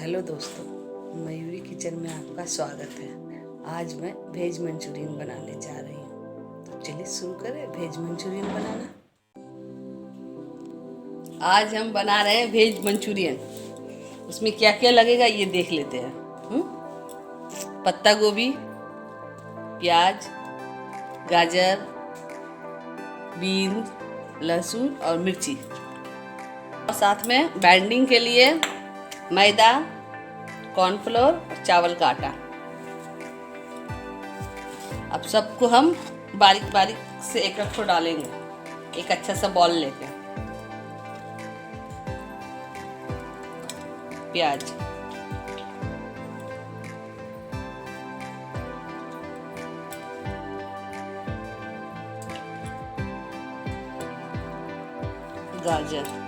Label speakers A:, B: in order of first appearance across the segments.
A: Hello दोस्तों, Mayuri kitchen में आपका स्वागत है। आज मैं वेज मंचूरियन बनाने जा रही हूँ। तो चलिए शुरू करें वेज मंचूरियन बनाना। आज हम बना रहे हैं वेज मंचूरियन। उसमें क्या क्या लगेगा ये देख लेते हैं। पत्ता गोभी, प्याज, गाजर, बीन्स, लहसुन और मिर्ची, और साथ में बाइंडिंग के लिए मैदा, कॉर्नफ्लोर और चावल का आटा। अब सबको हम बारीक बारीक से एक एक को डालेंगे, एक अच्छा सा बॉल लेके। प्याज, गाजर,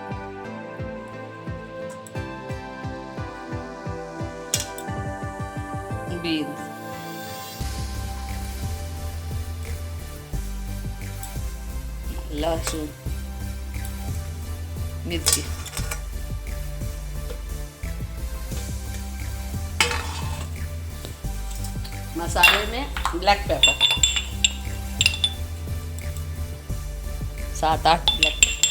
A: बीन्स, लहसुन, मिर्ची, मसाले में ब्लैक पेपर 7-8 ब्लैक पेपर,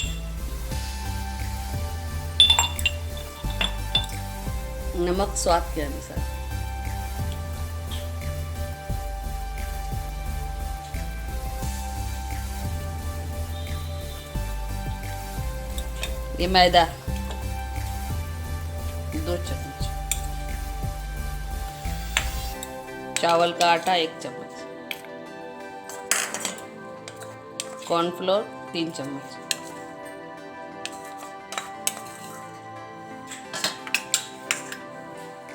A: नमक स्वाद के अनुसार। ये मैदा 2 चम्मच, चावल का आटा 1 चम्मच, कॉर्नफ्लोर 3 चम्मच,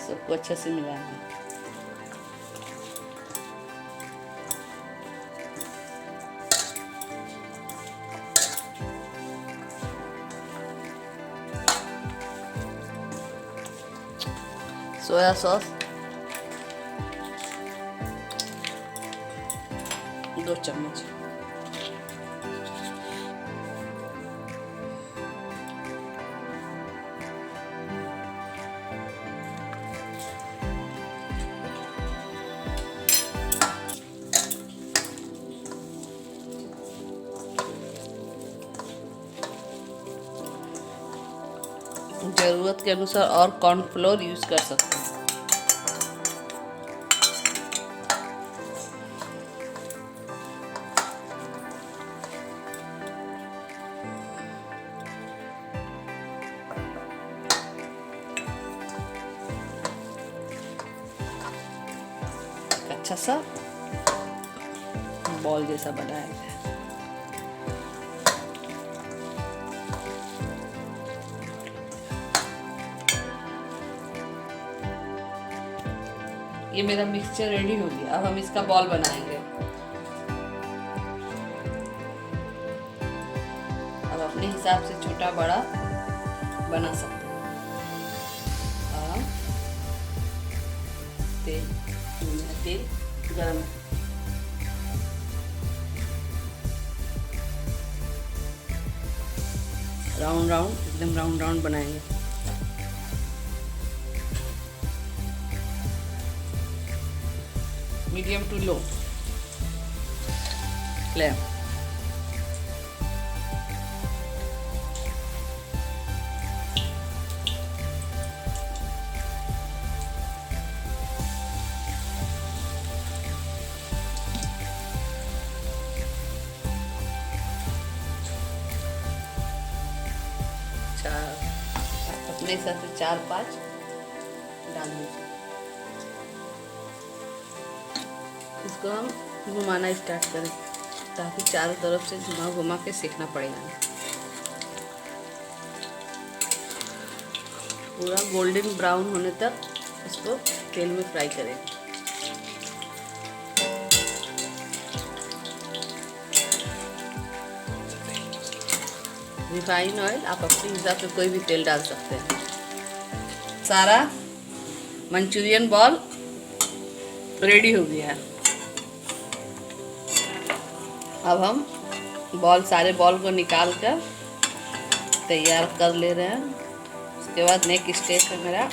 A: सबको अच्छे से मिलाना है। सोया सॉस 2 चम्मच, जरूरत के अनुसार और कॉर्नफ्लोर यूज कर सकते हैं। अच्छा सा बॉल जैसा बनाया है। ये मेरा मिक्सचर रेडी हो गया। अब हम इसका बॉल बनाएंगे। अब अपने हिसाब से छोटा बड़ा बना सकते हैं। तेल गरम, राउंड राउंड, एकदम राउंड राउंड बनाएंगे। Medium to low flame. अपने हिसाब से 4-5 डाल दीजिए। इसको हम घुमाना स्टार्ट करें ताकि चारों तरफ से घुमा घुमा के सेकना पड़ेगा। पूरा गोल्डन ब्राउन होने तक इसको तेल में फ्राई करें। रिफाइन ऑयल आप अपने हिसाब से कोई भी तेल डाल सकते हैं। सारा मंचूरियन बॉल रेडी हो गया है। अब हम सारे बॉल को निकाल कर तैयार कर ले रहे हैं। उसके बाद नेक्स्ट स्टेप है मेरा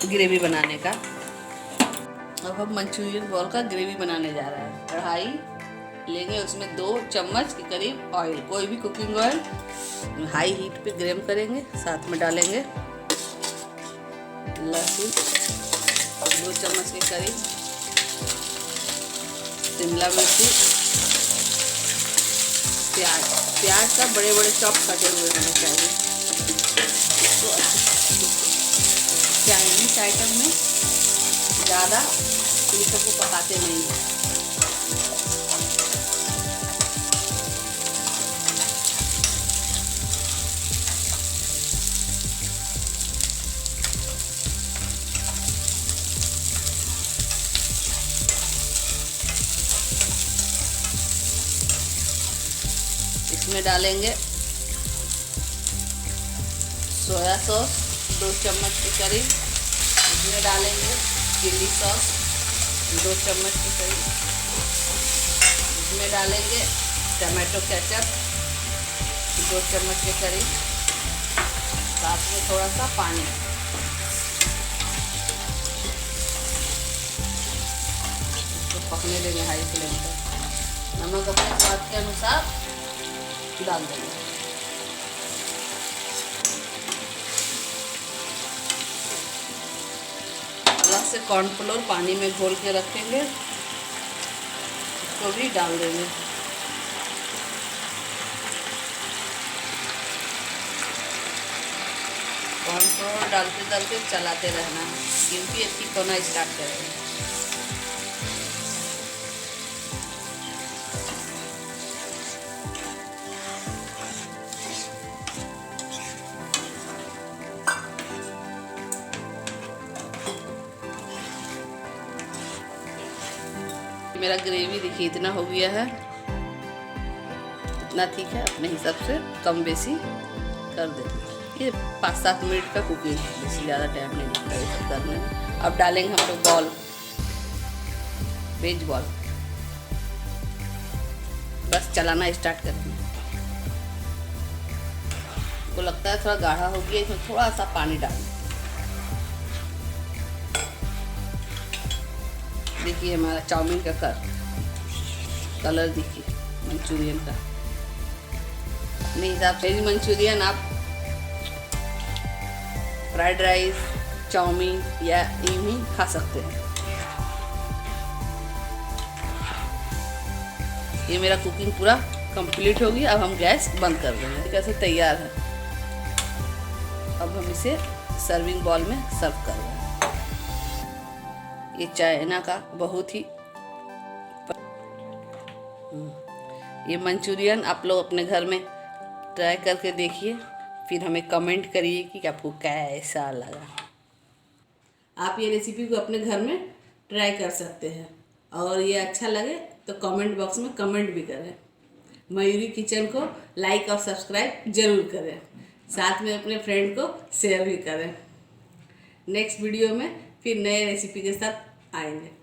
A: ग्रेवी बनाने का। अब हम मंचूरियन बॉल का ग्रेवी बनाने जा रहे हैं। कढ़ाई लेंगे, उसमें 2 चम्मच के करीब ऑयल, कोई भी कुकिंग ऑयल, हाई हीट पे गरम करेंगे। साथ में डालेंगे लहसुन 2 चम्मच के करीब, शिमला मिर्ची, प्याज का बड़े बड़े चॉप कटे हुए होने चाहिए। इसको चाइनीज आइटम में ज़्यादा चीज़ों को पकाते नहीं हैं। इसमें डालेंगे सोया सॉस 2 चम्मच के करीब, इसमें डालेंगे चिली सॉस 2 चम्मच के करीब, इसमें डालेंगे टमाटो केचप 2 चम्मच के करीब, साथ में थोड़ा सा पानी। इसको पकने देंगे हाई फ्लेम पर। नमक अपने स्वाद के अनुसार डाल देंगे। अलग से कॉर्नफ्लोर पानी में घोल के रखेंगे, इसको भी डाल देंगे। कॉर्नफ्लोर डालते डालते चलाते रहना है, क्योंकि ये ठीक होना स्टार्ट करेगा। मेरा ग्रेवी देखिए इतना हो गया है, इतना ठीक है, अपने हिसाब से कम बेसी कर देंगे। ये 5-7 मिनट का कुकिंग है, बेसी ज़्यादा टाइम नहीं लगता ये सब करने में। अब डालेंगे हम लोग बॉल, वेज बॉल, बस चलाना स्टार्ट करेंगे। को लगता है थोड़ा गाढ़ा हो गया, इसमें थोड़ा सा पानी डालें। देखिए हमारा चाउमीन का कलर देखिए मंचूरियन का। अपने हिसाब से मंचूरियन आप फ्राइड राइस, चाउमीन या यूं ही खा सकते हैं। ये मेरा कुकिंग पूरा कंप्लीट होगी। अब हम गैस बंद कर देंगे। कैसे तैयार है। अब हम इसे सर्विंग बॉल में सर्व कर रहे हैं। ये चाइना का बहुत ही ये मंचूरियन आप लोग अपने घर में ट्राई करके देखिए, फिर हमें कमेंट करिए कि आपको कैसा लगा। आप ये रेसिपी को अपने घर में ट्राई कर सकते हैं, और ये अच्छा लगे तो कमेंट बॉक्स में कमेंट भी करें। मयूरी किचन को लाइक और सब्सक्राइब जरूर करें, साथ में अपने फ्रेंड को शेयर भी करें। नेक्स्ट वीडियो में फिर नए रेसिपी के साथ आएंगे।